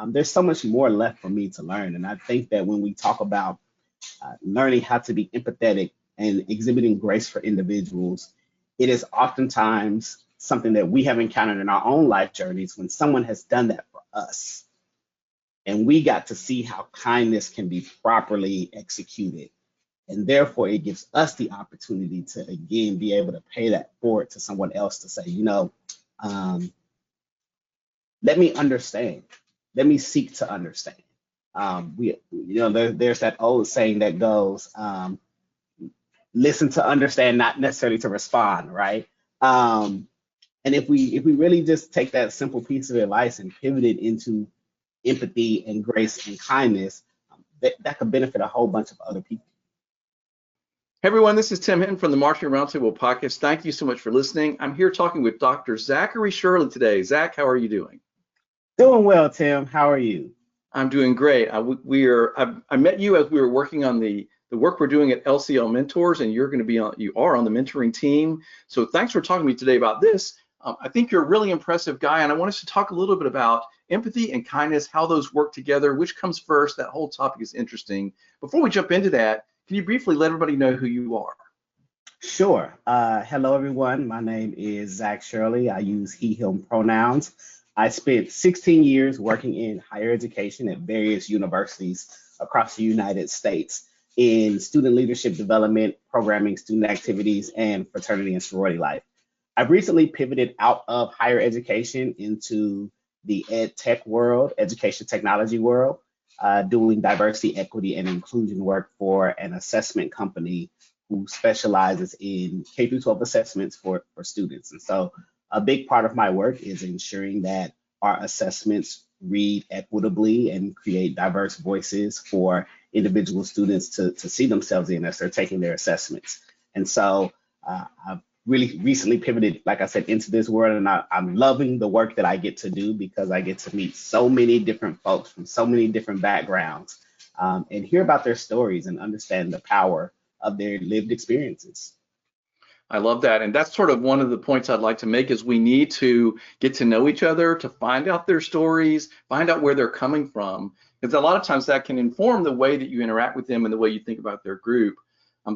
there's so much more left for me to learn. And I think that when we talk about learning how to be empathetic and exhibiting grace for individuals, it is oftentimes something that we have encountered in our own life journeys when someone has done that for us. And we got to see how kindness can be properly executed. And therefore, it gives us the opportunity to, again, be able to pay that forward to someone else to say, um, let me understand. Let me seek to understand. There's that old saying that goes, listen to understand, not necessarily to respond, right? And if we really just take that simple piece of advice and pivot it into empathy and grace and kindness, that could benefit a whole bunch of other people. Hey everyone, this is Tim Hinton from the Marketing Roundtable Podcast. Thank you so much for listening. I'm here talking with Dr. Zachary Shirley today. Zach, how are you doing? Doing well, Tim. How are you? I'm doing great. I met you as we were working on the work we're doing at LCL Mentors, and you are on the mentoring team. So thanks for talking to me today about this. I think you're a really impressive guy, and I want us to talk a little bit about empathy and kindness, how those work together, which comes first. That whole topic is interesting. Before we jump into that, can you briefly let everybody know who you are? Sure. Hello, everyone. My name is Zach Shirley. I use he, him pronouns. I spent 16 years working in higher education at various universities across the United States in student leadership development, programming, student activities, and fraternity and sorority life. I've recently pivoted out of higher education into the ed tech world, education technology world, doing diversity, equity, and inclusion work for an assessment company who specializes in K through 12 assessments for students. And so a big part of my work is ensuring that our assessments read equitably and create diverse voices for individual students to see themselves in as they're taking their assessments. And so I've really recently pivoted, like I said, into this world, and I'm loving the work that I get to do because I get to meet so many different folks from so many different backgrounds and hear about their stories and understand the power of their lived experiences. I love that. And that's sort of one of the points I'd like to make is we need to get to know each other, to find out their stories, find out where they're coming from. Because a lot of times that can inform the way that you interact with them and the way you think about their group.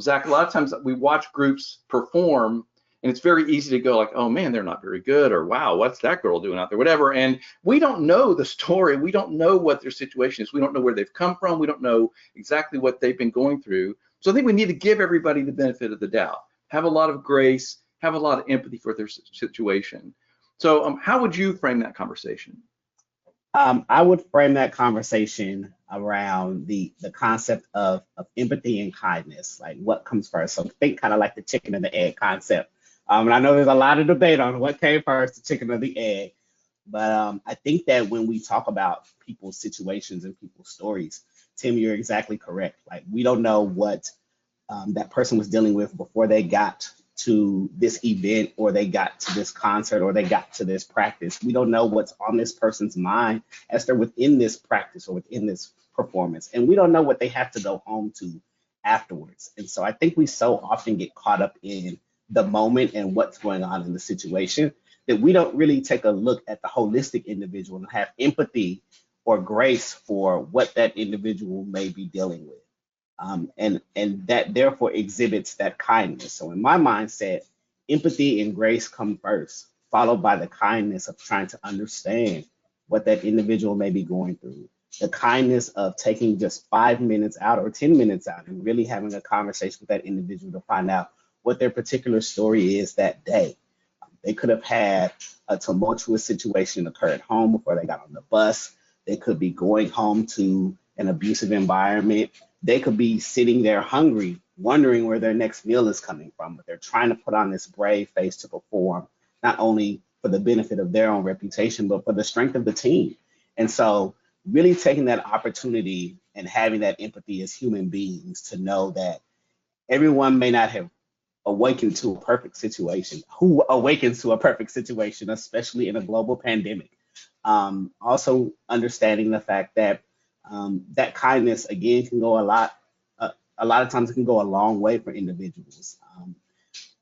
Zach, a lot of times we watch groups perform and it's very easy to go like, oh man, they're not very good, or wow, what's that girl doing out there, whatever. And we don't know the story. We don't know what their situation is. We don't know where they've come from. We don't know exactly what they've been going through. So I think we need to give everybody the benefit of the doubt. Have a lot of grace, have a lot of empathy for their situation. So how would you frame that conversation? I would frame that conversation around the concept of empathy and kindness, like what comes first. So think kind of like the chicken and the egg concept. And I know there's a lot of debate on what came first, the chicken or the egg. But I think that when we talk about people's situations and people's stories, Tim, you're exactly correct. Like we don't know what that person was dealing with before they got to this event or they got to this concert or they got to this practice. We don't know what's on this person's mind as they're within this practice or within this performance. And we don't know what they have to go home to afterwards. And so I think we so often get caught up in the moment and what's going on in the situation that we don't really take a look at the holistic individual and have empathy or grace for what that individual may be dealing with. And that therefore exhibits that kindness. So in my mindset, empathy and grace come first, followed by the kindness of trying to understand what that individual may be going through. The kindness of taking just 5 minutes out or 10 minutes out and really having a conversation with that individual to find out what their particular story is that day. They could have had a tumultuous situation occur at home before they got on the bus. They could be going home to an abusive environment. They could be sitting there hungry, wondering where their next meal is coming from, but they're trying to put on this brave face to perform, not only for the benefit of their own reputation, but for the strength of the team. And so really taking that opportunity and having that empathy as human beings to know that everyone may not have awakened to a perfect situation. Who awakens to a perfect situation, especially in a global pandemic? Also understanding the fact that that kindness, again, can go a lot of times it can go a long way for individuals.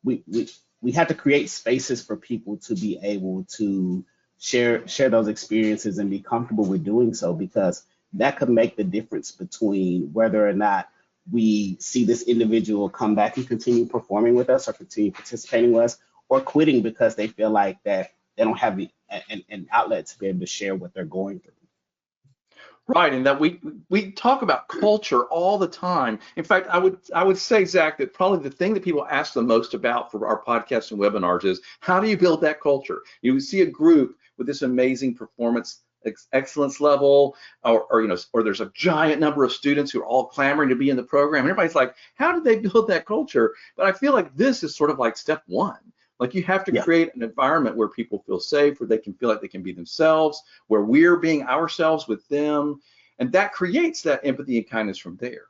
We have to create spaces for people to be able to share those experiences and be comfortable with doing so, because that could make the difference between whether or not we see this individual come back and continue performing with us or continue participating with us, or quitting because they feel like that they don't have an outlet to be able to share what they're going through. Right, and that we talk about culture all the time. In fact, I would say, Zach, that probably the thing that people ask the most about for our podcasts and webinars is, how do you build that culture? You see a group with this amazing performance excellence level, or there's a giant number of students who are all clamoring to be in the program, and everybody's like, how did they build that culture? But I feel like this is sort of like step one. Like, you have to create an environment where people feel safe, where they can feel like they can be themselves, where we're being ourselves with them. And that creates that empathy and kindness from there.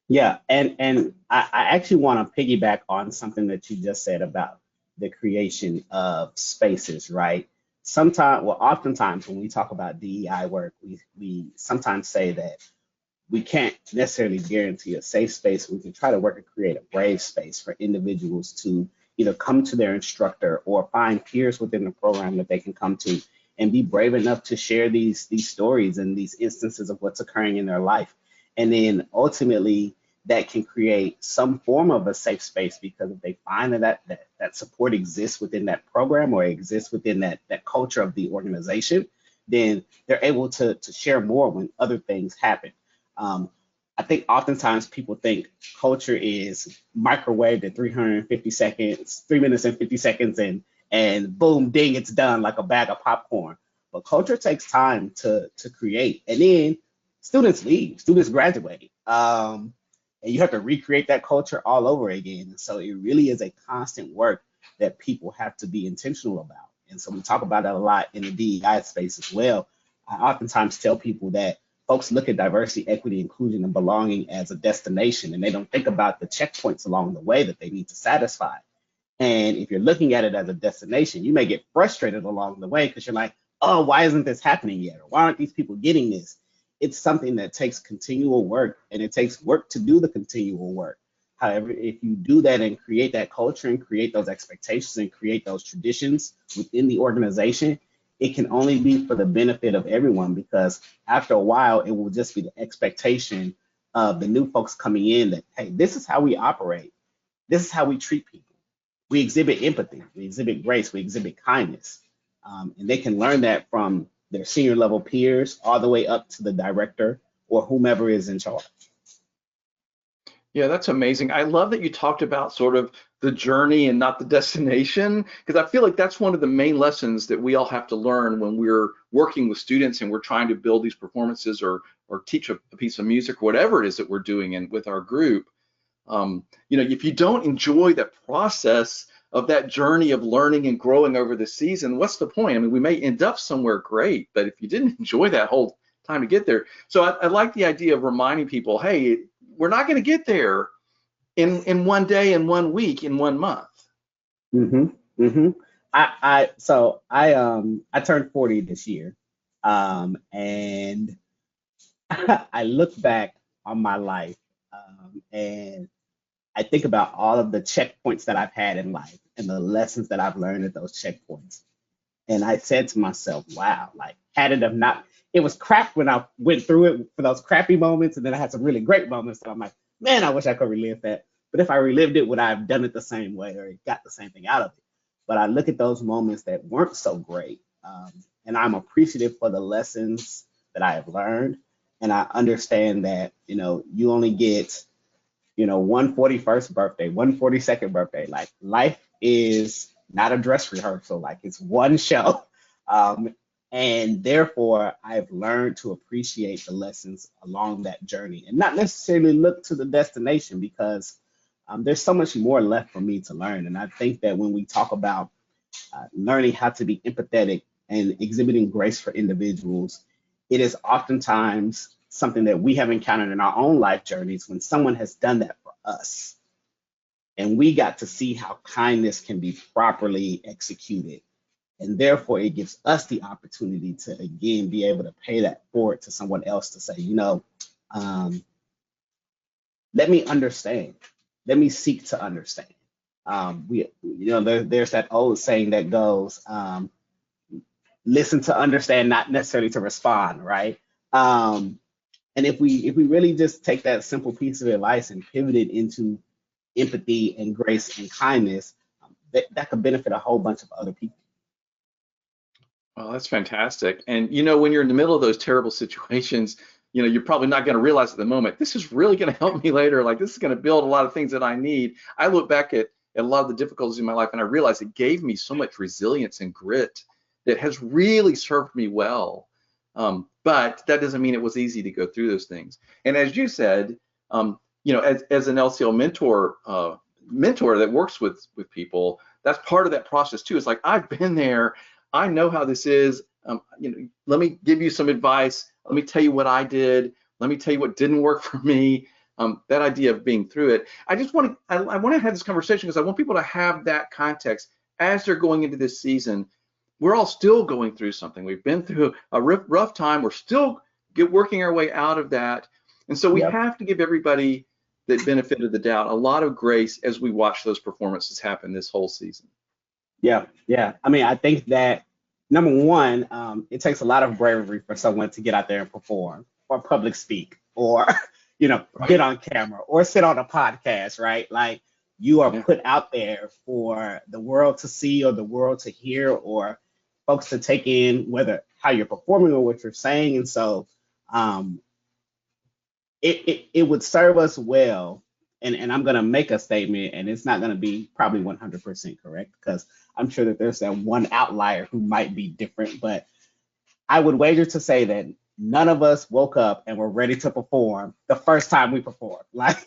Yeah, and I actually want to piggyback on something that you just said about the creation of spaces, right? Oftentimes when we talk about DEI work, we sometimes say that we can't necessarily guarantee a safe space. We can try to work to create a brave space for individuals to either come to their instructor or find peers within the program that they can come to and be brave enough to share these stories and these instances of what's occurring in their life. And then ultimately that can create some form of a safe space, because if they find that support exists within that program or exists within that culture of the organization, then they're able to share more when other things happen. I think oftentimes people think culture is microwaved at 350 seconds, 3 minutes and 50 seconds, and boom, ding, it's done like a bag of popcorn. But culture takes time to create. And then students leave, students graduate. And you have to recreate that culture all over again. And so it really is a constant work that people have to be intentional about. And so we talk about that a lot in the DEI space as well. I oftentimes tell people that folks look at diversity, equity, inclusion, and belonging as a destination, and they don't think about the checkpoints along the way that they need to satisfy. And if you're looking at it as a destination, you may get frustrated along the way because you're like, oh, why isn't this happening yet? Or why aren't these people getting this? It's something that takes continual work, and it takes work to do the continual work. However, if you do that and create that culture and create those expectations and create those traditions within the organization, it can only be for the benefit of everyone, because after a while, it will just be the expectation of the new folks coming in that, hey, this is how we operate. This is how we treat people. We exhibit empathy, we exhibit grace, we exhibit kindness. And they can learn that from their senior level peers all the way up to the director or whomever is in charge. Yeah, that's amazing. I love that you talked about sort of the journey and not the destination, because I feel like that's one of the main lessons that we all have to learn when we're working with students and we're trying to build these performances or teach a piece of music or whatever it is that we're doing and with our group. If you don't enjoy the process of that journey of learning and growing over the season, what's the point? I mean, we may end up somewhere great, but if you didn't enjoy that whole time to get there. So I like the idea of reminding people, hey, we're not going to get there in one day, in 1 week, in 1 month. Mm-hmm. Mm-hmm. I turned 40 this year. And I look back on my life, and I think about all of the checkpoints that I've had in life and the lessons that I've learned at those checkpoints. And I said to myself, wow, like, had it have not, it was crap when I went through it for those crappy moments. And then I had some really great moments. So I'm like, man, I wish I could relive that. But if I relived it, would I have done it the same way or got the same thing out of it? But I look at those moments that weren't so great. And I'm appreciative for the lessons that I have learned. And I understand that, you only get, one 41st birthday, one 42nd birthday. Like, life is not a dress rehearsal. Like, it's one show. And therefore, I've learned to appreciate the lessons along that journey and not necessarily look to the destination, because there's so much more left for me to learn. And I think that when we talk about learning how to be empathetic and exhibiting grace for individuals, it is oftentimes something that we have encountered in our own life journeys when someone has done that for us. And we got to see how kindness can be properly executed. And therefore, it gives us the opportunity to, again, be able to pay that forward to someone else to say, let me understand. Let me seek to understand. There's that old saying that goes, listen to understand, not necessarily to respond, right? Um, and if we really just take that simple piece of advice and pivot it into empathy and grace and kindness, that could benefit a whole bunch of other people. Oh, that's fantastic. And when you're in the middle of those terrible situations, you're probably not going to realize at the moment, this is really going to help me later. Like this is going to build a lot of things that I need. I look back at a lot of the difficulties in my life and I realize it gave me so much resilience and grit that has really served me well. But that doesn't mean it was easy to go through those things. And as you said, as an LCL mentor that works with people, that's part of that process too. It's like, I've been there. I know how this is. Let me give you some advice. Let me tell you what I did. Let me tell you what didn't work for me. That idea of being through it. I want to have this conversation because I want people to have that context as they're going into this season. We're all still going through something. We've been through a rough time. We're still working our way out of that. And so we Yep. have to give everybody the benefit of the doubt, a lot of grace as we watch those performances happen this whole season. Yeah, yeah. I mean, I think that number one, it takes a lot of bravery for someone to get out there and perform or public speak or, get Right. on camera or sit on a podcast, right? Like you are Yeah. put out there for the world to see or the world to hear or folks to take in whether how you're performing or what you're saying. And so um, it would serve us well. And I'm going to make a statement, and it's not going to be probably 100% correct because I'm sure that there's that one outlier who might be different. But I would wager to say that none of us woke up and were ready to perform the first time we performed. Like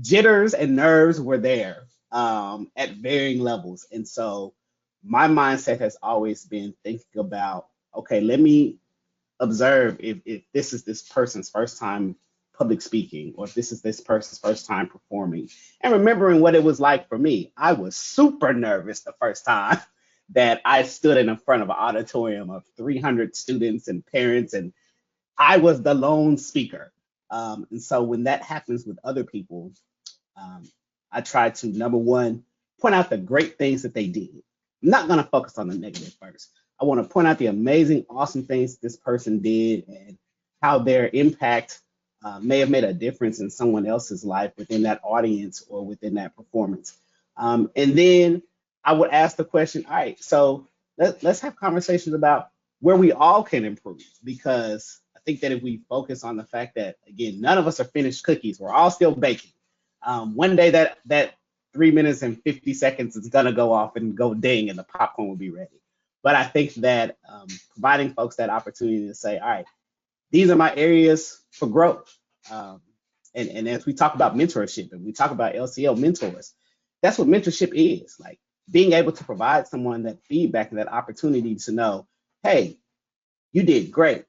jitters and nerves were there at varying levels. And so my mindset has always been thinking about, okay, let me observe if this is this person's first time public speaking or if this is this person's first time performing and remembering what it was like for me. I was super nervous the first time that I stood in front of an auditorium of 300 students and parents and I was the lone speaker. And so when that happens with other people, um, I try to, number one, point out the great things that they did. I'm not going to focus on the negative first. I want to point out the amazing, awesome things this person did and how their impact may have made a difference in someone else's life within that audience or within that performance. And then I would ask the question, all right, so let's have conversations about where we all can improve because I think that if we focus on the fact that, again, none of us are finished cookies, we're all still baking. One day that 3 minutes and 50 seconds is gonna go off and go ding, and the popcorn will be ready. But I think that providing folks that opportunity to say, all right, these are my areas for growth. Um, and as we talk about mentorship and we talk about LCL mentors, that's what mentorship is like being able to provide someone that feedback and that opportunity to know, hey, you did great.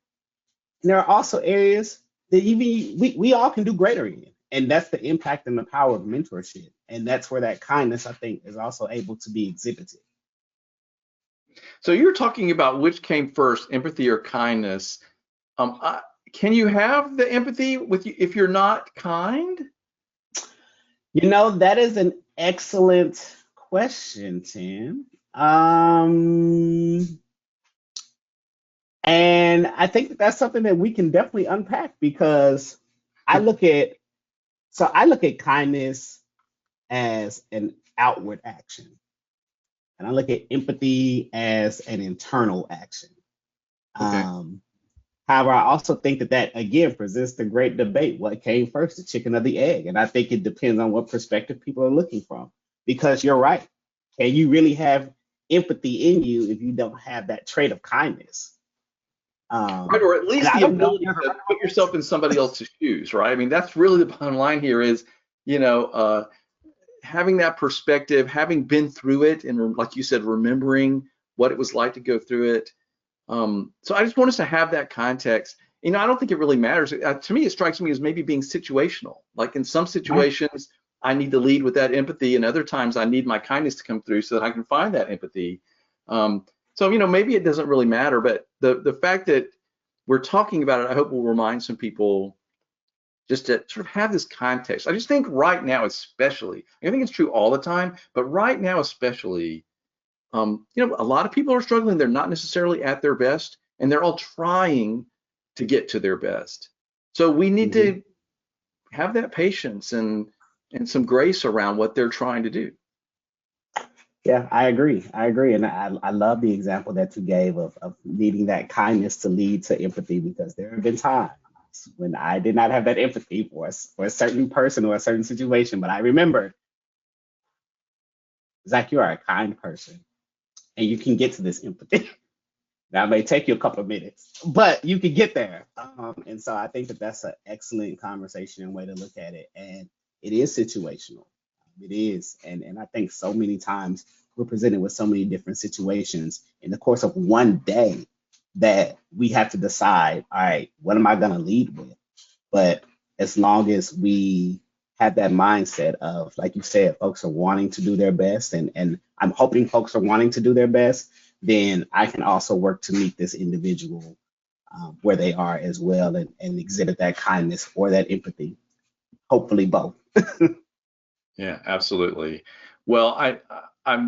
And there are also areas that even we all can do greater in. And that's the impact and the power of mentorship. And that's where that kindness, I think, is also able to be exhibited. So you're talking about which came first, empathy or kindness. Can you have the empathy with you if you're not kind? That is an excellent question, Tim. And I think that that's something that we can definitely unpack because I look at I look at kindness as an outward action, and I look at empathy as an internal action. Okay. Um, However, I also think that that again presents the great debate: what came first, the chicken or the egg? And I think it depends on what perspective people are looking from. Because you're right, can you really have empathy in you if you don't have that trait of kindness? Right, or at And least I the don't know if ability there's a to right or put wrong answer. yourself in somebody else's shoes, right? I mean, that's really the bottom line here is, you know, uh, having that perspective, having been through it, and like you said, remembering what it was like to go through it. So I just want us to have that context. I don't think it really matters. To me, it strikes me as maybe being situational. Like in some Right. situations, I need to lead with that empathy, and other times I need my kindness to come through so that I can find that empathy. So maybe it doesn't really matter, but the fact that we're talking about it, I hope will remind some people just to sort of have this context. I just think right now, especially, I think it's true all the time, but right now especially, a lot of people are struggling. They're not necessarily at their best, and they're all trying to get to their best. So we need Mhm. to have that patience and some grace around what they're trying to do. Yeah, I agree. I agree. And I love the example that you gave of needing that kindness to lead to empathy, because there have been times when I did not have that empathy for a certain person or a certain situation. But I remember, Zach, you are a kind person and you can get to this empathy. Now, it may take you a couple of minutes, but you can get there. And so I think that that's an excellent conversation and way to look at it. And it is situational. It is. And I think so many times we're presented with so many different situations in the course of one day that we have to decide, all right, what am I going to lead with? But as long as we have that mindset of, like you said, folks are wanting to do their best, and I'm hoping folks are wanting to do their best, then I can also work to meet this individual where they are as well, and exhibit that kindness or that empathy, hopefully both. Yeah, absolutely. Well, I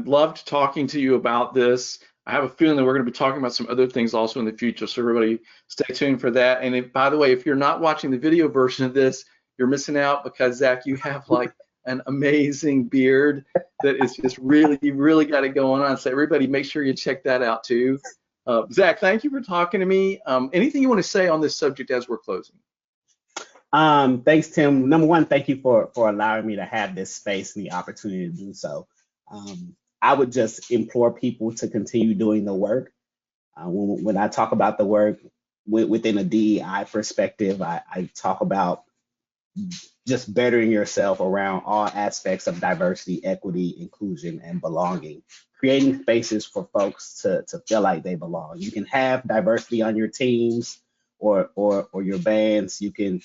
loved talking to you about this. I have a feeling that we're going to be talking about some other things also in the future. So everybody stay tuned for that. And if, by the way, if you're not watching the video version of this, you're missing out, because Zach, you have like an amazing beard that is just really, you really got it going on. So everybody make sure you check that out too. Zach, thank you for talking to me. Anything you want to say on this subject as we're closing? Thanks, Tim. Number one, thank you for allowing me to have this space and the opportunity to do so. I would just implore people to continue doing the work. When I talk about the work within a DEI perspective, I talk about just bettering yourself around all aspects of diversity, equity, inclusion, and belonging. Creating spaces for folks to feel like they belong. You can have diversity on your teams or your bands. You can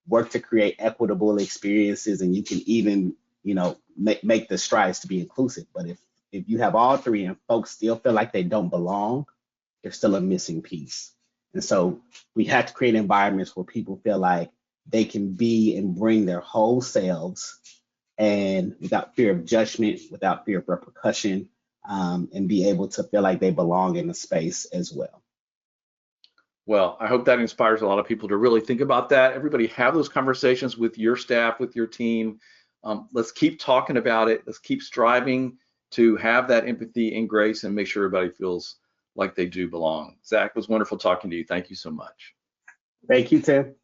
work to create equitable experiences, and you can even, make the strides to be inclusive. But if you have all three and folks still feel like they don't belong, there's still a missing piece. And so we have to create environments where people feel like they can be and bring their whole selves, and without fear of judgment, without fear of repercussion, and be able to feel like they belong in the space as well. Well, I hope that inspires a lot of people to really think about that. Everybody have those conversations with your staff, with your team. Let's keep talking about it. Let's keep striving to have that empathy and grace and make sure everybody feels like they do belong. Zach, it was wonderful talking to you. Thank you so much. Thank you, Tim.